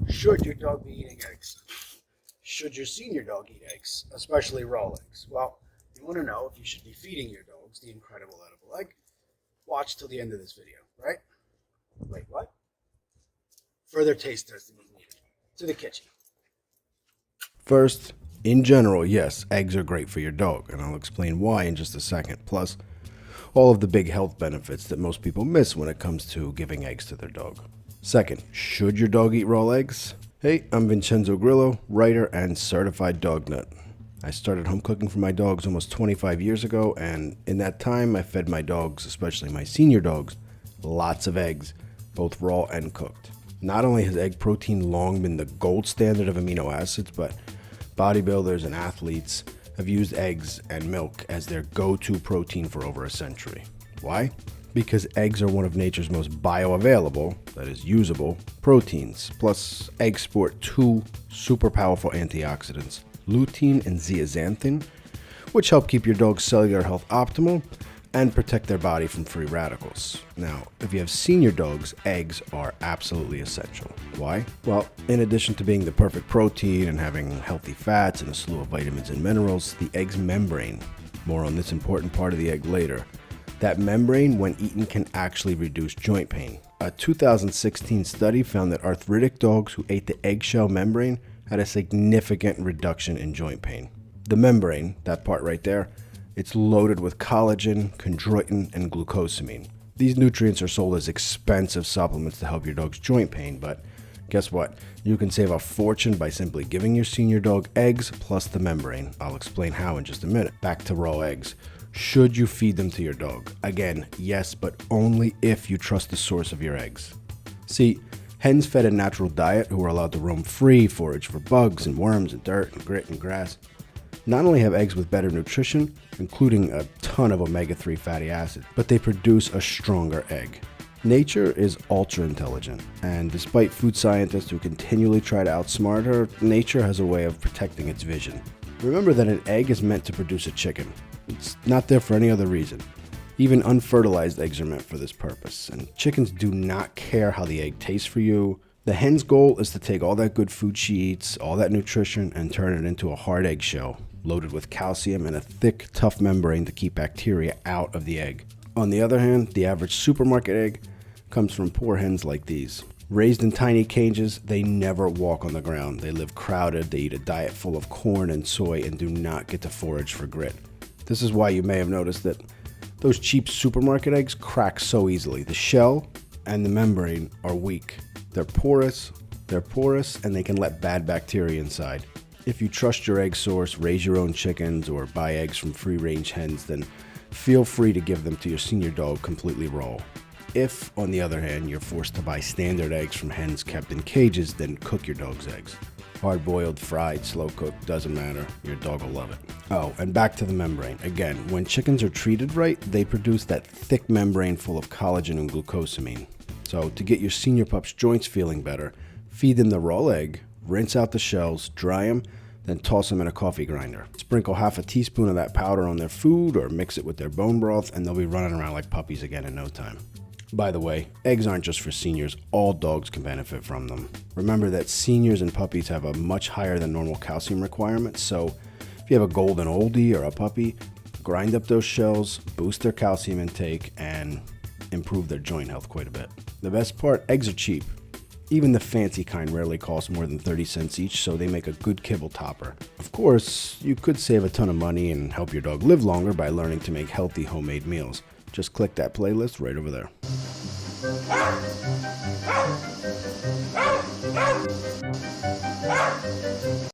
Should your dog be eating eggs? Should your senior dog eat eggs, especially raw eggs? Well, if you want to know if you should be feeding your dogs the incredible edible egg, watch till the end of this video, right? Wait, what? Further taste testing is needed. To the kitchen. First, in general, yes, eggs are great for your dog, and I'll explain why in just a second. Plus, all of the big health benefits that most people miss when it comes to giving eggs to their dog. Second, should your dog eat raw eggs? Hey, I'm Vincenzo Grillo, writer and certified dog nut. I started home cooking for my dogs almost 25 years ago, and in that time I fed my dogs, especially my senior dogs, lots of eggs, both raw and cooked. Not only has egg protein long been the gold standard of amino acids, but bodybuilders and athletes have used eggs and milk as their go-to protein for over a century. Why? Because eggs are one of nature's most bioavailable, that is usable, proteins. Plus, eggs sport two super powerful antioxidants, lutein and zeaxanthin, which help keep your dog's cellular health optimal and protect their body from free radicals. Now, if you have senior dogs, eggs are absolutely essential. Why? Well, in addition to being the perfect protein and having healthy fats and a slew of vitamins and minerals, the egg's membrane, more on this important part of the egg later, that membrane, when eaten, can actually reduce joint pain. A 2016 study found that arthritic dogs who ate the eggshell membrane had a significant reduction in joint pain. The membrane, that part right there, it's loaded with collagen, chondroitin, and glucosamine. These nutrients are sold as expensive supplements to help your dog's joint pain, but guess what? You can save a fortune by simply giving your senior dog eggs plus the membrane. I'll explain how in just a minute. Back to raw eggs. Should you feed them to your dog? Again, yes, but only if you trust the source of your eggs. See, hens fed a natural diet who are allowed to roam free, forage for bugs and worms and dirt and grit and grass, not only have eggs with better nutrition, including a ton of omega-3 fatty acids, but they produce a stronger egg. Nature is ultra intelligent, and despite food scientists who continually try to outsmart her, nature has a way of protecting its vision. Remember that an egg is meant to produce a chicken. It's not there for any other reason. Even unfertilized eggs are meant for this purpose, and chickens do not care how the egg tastes for you. The hen's goal is to take all that good food she eats, all that nutrition, and turn it into a hard eggshell, loaded with calcium and a thick, tough membrane to keep bacteria out of the egg. On the other hand, the average supermarket egg comes from poor hens like these. Raised in tiny cages, they never walk on the ground. They live crowded, they eat a diet full of corn and soy, and do not get to forage for grit. This is why you may have noticed that those cheap supermarket eggs crack so easily. The shell and the membrane are weak. They're porous, and they can let bad bacteria inside. If you trust your egg source, raise your own chickens, or buy eggs from free-range hens, then feel free to give them to your senior dog completely raw. If, on the other hand, you're forced to buy standard eggs from hens kept in cages, then cook your dog's eggs. Hard-boiled, fried, slow-cooked, doesn't matter. Your dog will love it. Oh, and back to the membrane. Again, when chickens are treated right, they produce that thick membrane full of collagen and glucosamine. So to get your senior pup's joints feeling better, feed them the raw egg, rinse out the shells, dry them, then toss them in a coffee grinder. Sprinkle half a teaspoon of that powder on their food or mix it with their bone broth, and they'll be running around like puppies again in no time. By the way, eggs aren't just for seniors. All dogs can benefit from them. Remember that seniors and puppies have a much higher than normal calcium requirement, so if you have a golden oldie or a puppy, grind up those shells, boost their calcium intake, and improve their joint health quite a bit. The best part, eggs are cheap. Even the fancy kind rarely cost more than 30 cents each, so they make a good kibble topper. Of course, you could save a ton of money and help your dog live longer by learning to make healthy homemade meals. Just click that playlist right over there.